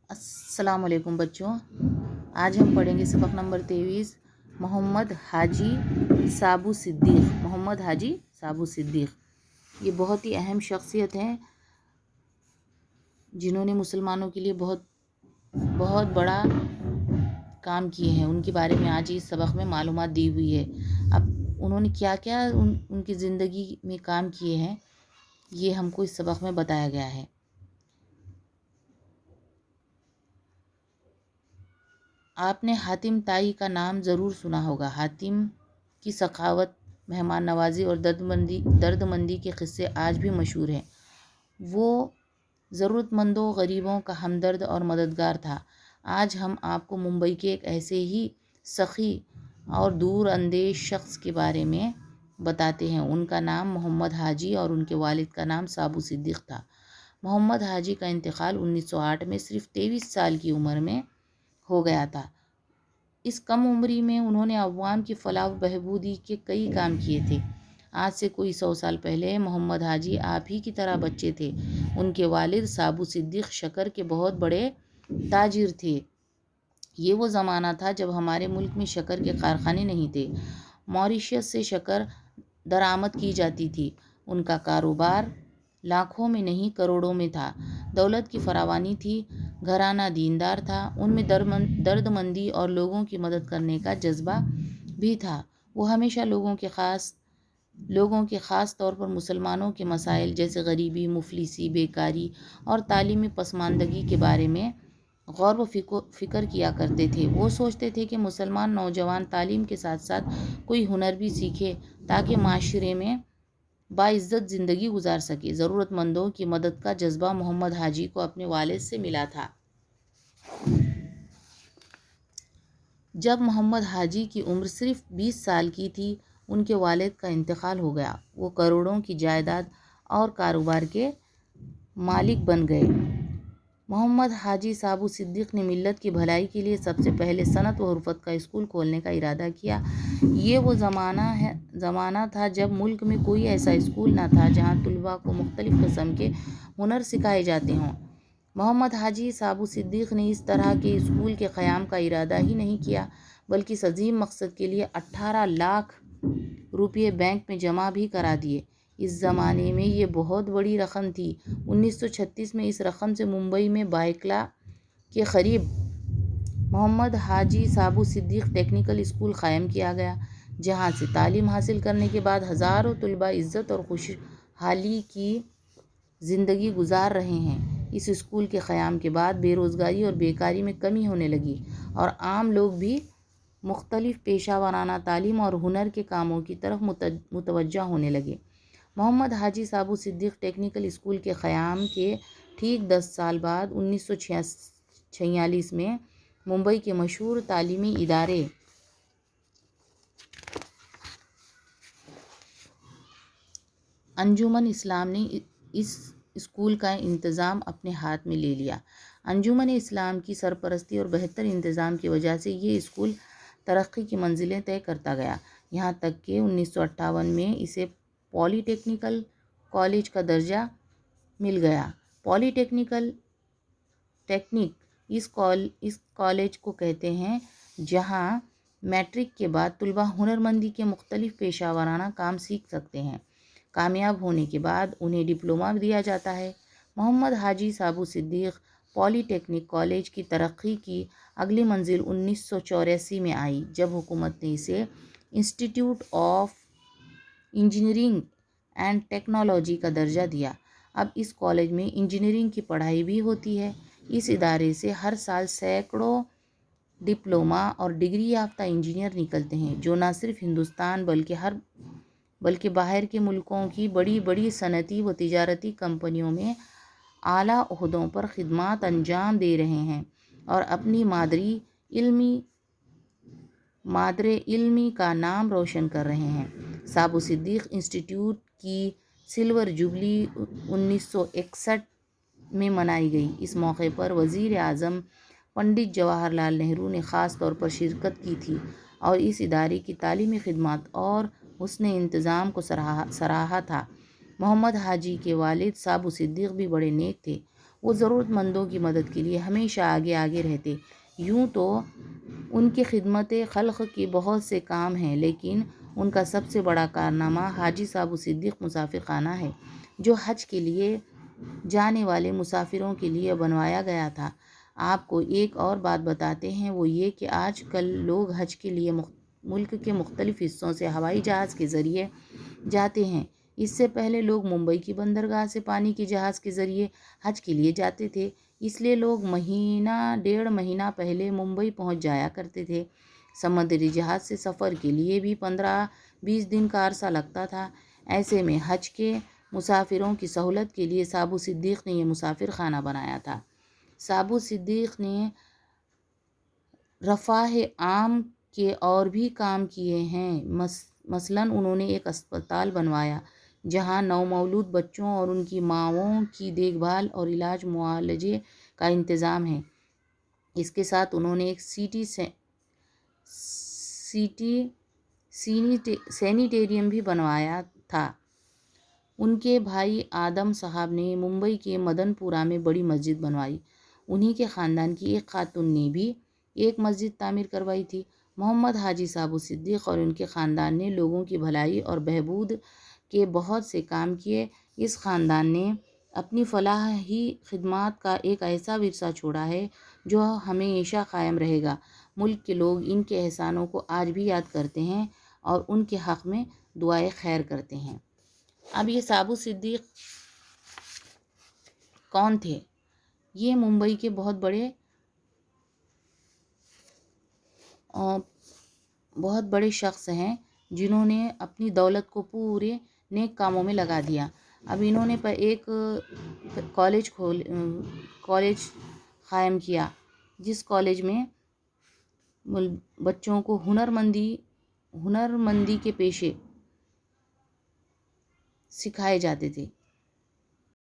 السلام علیکم بچوں، آج ہم پڑھیں گے سبق نمبر 23 محمد حاجی سابو صدیق۔ محمد حاجی سابو صدیق یہ بہت ہی اہم شخصیت ہیں جنہوں نے مسلمانوں کے لیے بہت بڑا کام کیے ہیں۔ ان کے بارے میں آج اس سبق میں معلومات دی ہوئی ہے۔ اب انہوں نے کیا کیا ان کی زندگی میں کام کیے ہیں یہ ہم کو اس سبق میں بتایا گیا ہے۔ آپ نے حاتم طائی کا نام ضرور سنا ہوگا۔ حاتم کی سخاوت، مہمان نوازی اور درد مندی کے قصے آج بھی مشہور ہیں۔ وہ ضرورت مندوں، غریبوں کا ہمدرد اور مددگار تھا۔ آج ہم آپ کو ممبئی کے ایک ایسے ہی سخی اور دور اندیش شخص کے بارے میں بتاتے ہیں۔ ان کا نام محمد حاجی اور ان کے والد کا نام سابو صدیق تھا۔ محمد حاجی کا انتقال 1908 میں صرف 23 سال کی عمر میں ہو گیا تھا۔ اس کم عمری میں انہوں نے عوام کی فلاح و بہبودی کے کئی کام کیے تھے۔ آج سے کوئی 100 سال پہلے محمد حاجی آپ ہی کی طرح بچے تھے۔ ان کے والد سابو صدیق شکر کے بہت بڑے تاجر تھے۔ یہ وہ زمانہ تھا جب ہمارے ملک میں شکر کے کارخانے نہیں تھے۔ موریشیس سے شکر درآمد کی جاتی تھی۔ ان کا کاروبار لاکھوں میں نہیں کروڑوں میں تھا۔ دولت کی فراوانی تھی۔ گھرانہ دیندار تھا۔ ان میں درد مندی اور لوگوں کی مدد کرنے کا جذبہ بھی تھا۔ وہ ہمیشہ لوگوں کے خاص طور پر مسلمانوں کے مسائل جیسے غریبی، مفلسی، بیکاری اور تعلیمی پسماندگی کے بارے میں غور و فکر کیا کرتے تھے۔ وہ سوچتے تھے کہ مسلمان نوجوان تعلیم کے ساتھ ساتھ کوئی ہنر بھی سیکھے تاکہ معاشرے میں باعزت زندگی گزار سکے۔ ضرورت مندوں کی مدد کا جذبہ محمد حاجی کو اپنے والد سے ملا تھا۔ جب محمد حاجی کی عمر صرف 20 سال کی تھی، ان کے والد کا انتقال ہو گیا۔ وہ کروڑوں کی جائیداد اور کاروبار کے مالک بن گئے۔ محمد حاجی سابو صدیق نے ملت کی بھلائی کے لیے سب سے پہلے صنعت و حرفت کا اسکول کھولنے کا ارادہ کیا۔ یہ وہ زمانہ تھا جب ملک میں کوئی ایسا اسکول نہ تھا جہاں طلباء کو مختلف قسم کے ہنر سکھائے جاتے ہوں۔ محمد حاجی سابو صدیق نے اس طرح کے اسکول کے قیام کا ارادہ ہی نہیں کیا بلکہ اس عظیم مقصد کے لیے 18 لاکھ روپے بینک میں جمع بھی کرا دیے۔ اس زمانے میں یہ بہت بڑی رقم تھی۔ 1936 میں اس رقم سے ممبئی میں بائکلا کے قریب محمد حاجی سابو صدیق ٹیکنیکل اسکول قائم کیا گیا، جہاں سے تعلیم حاصل کرنے کے بعد ہزاروں طلباء عزت اور خوشحالی کی زندگی گزار رہے ہیں۔ اس اسکول کے قیام کے بعد بے روزگاری اور بیکاری میں کمی ہونے لگی اور عام لوگ بھی مختلف پیشہ ورانہ تعلیم اور ہنر کے کاموں کی طرف متوجہ ہونے لگے۔ محمد حاجی سابو صدیق ٹیکنیکل اسکول کے قیام کے ٹھیک 10 سال بعد 1946 میں ممبئی کے مشہور تعلیمی ادارے انجمن اسلام نے اس اسکول کا انتظام اپنے ہاتھ میں لے لیا۔ انجمن اسلام کی سرپرستی اور بہتر انتظام کی وجہ سے یہ اسکول ترقی کی منزلیں طے کرتا گیا، یہاں تک کہ 1958 میں اسے پولی ٹیکنیکل کالج کا درجہ مل گیا۔ پولی ٹیکنک اس کالج کو کہتے ہیں جہاں میٹرک کے بعد طلباء ہنر مندی کے مختلف پیشہ ورانہ کام سیکھ سکتے ہیں۔ کامیاب ہونے کے بعد انہیں ڈپلومہ دیا جاتا ہے۔ محمد حاجی سابو صدیق پولی ٹیکنک کالج کی ترقی کی اگلی منزل 1984 میں آئی، جب حکومت نے اسے انسٹی ٹیوٹ آف انجینئرنگ اینڈ ٹیکنالوجی کا درجہ دیا۔ اب اس کالج میں انجینئرنگ کی پڑھائی بھی ہوتی ہے۔ اس ادارے سے ہر سال سینکڑوں ڈپلومہ اور ڈگری یافتہ انجینئر نکلتے ہیں، جو نہ صرف ہندوستان بلکہ باہر کے ملکوں کی بڑی بڑی صنعتی و تجارتی کمپنیوں میں اعلیٰ عہدوں پر خدمات انجام دے رہے ہیں اور اپنی مادر علمی کا نام روشن کر رہے ہیں۔ سابو صدیق انسٹی ٹیوٹ کی سلور جوبلی 1961 میں منائی گئی۔ اس موقع پر وزیر اعظم پنڈت جواہر لال نہرو نے خاص طور پر شرکت کی تھی اور اس ادارے کی تعلیمی خدمات اور حسن انتظام کو سراہا تھا۔ محمد حاجی کے والد سابو صدیق بھی بڑے نیک تھے۔ وہ ضرورت مندوں کی مدد کے لیے ہمیشہ آگے آگے رہتے۔ یوں تو ان کی خدمت خلق کی بہت سے کام ہیں، لیکن ان کا سب سے بڑا کارنامہ حاجی صابو صدیق مسافر خانہ ہے، جو حج کے لیے جانے والے مسافروں کے لیے بنوایا گیا تھا۔ آپ کو ایک اور بات بتاتے ہیں، وہ یہ کہ آج کل لوگ حج کے لیے ملک کے مختلف حصوں سے ہوائی جہاز کے ذریعے جاتے ہیں۔ اس سے پہلے لوگ ممبئی کی بندرگاہ سے پانی کے جہاز کے ذریعے حج کے لیے جاتے تھے، اس لیے لوگ مہینہ ڈیڑھ مہینہ پہلے ممبئی پہنچ جایا کرتے تھے۔ سمندری جہاز سے سفر کے لیے بھی 15-20 دن کا عرصہ لگتا تھا۔ ایسے میں حج کے مسافروں کی سہولت کے لیے صابو صدیق نے یہ مسافر خانہ بنایا تھا۔ صابو صدیق نے رفاہ عام کے اور بھی کام کیے ہیں۔ مثلاً انہوں نے ایک اسپتال بنوایا جہاں نومولود بچوں اور ان کی ماؤں کی دیکھ بھال اور علاج معالجے کا انتظام ہے۔ اس کے ساتھ انہوں نے ایک سینیٹیریم بھی بنوایا تھا۔ ان کے بھائی آدم صاحب نے ممبئی کے مدن پورہ میں بڑی مسجد بنوائی۔ انہی کے خاندان کی ایک خاتون نے بھی ایک مسجد تعمیر کروائی تھی۔ محمد حاجی صابو صدیق اور ان کے خاندان نے لوگوں کی بھلائی اور بہبود کے بہت سے کام کیے۔ اس خاندان نے اپنی فلاحی خدمات کا ایک ایسا ورثہ چھوڑا ہے جو ہمیشہ قائم رہے گا۔ ملک کے لوگ ان کے احسانوں کو آج بھی یاد کرتے ہیں اور ان کے حق میں دعائے خیر کرتے ہیں۔ اب یہ صابو صدیق کون تھے؟ یہ ممبئی کے بہت بڑے شخص ہیں جنہوں نے اپنی دولت کو پورے نیک کاموں میں لگا دیا۔ اب انہوں نے ایک کالج قائم کیا، جس کالج میں بچوں کو ہنر مندی کے پیشے سکھائے جاتے تھے۔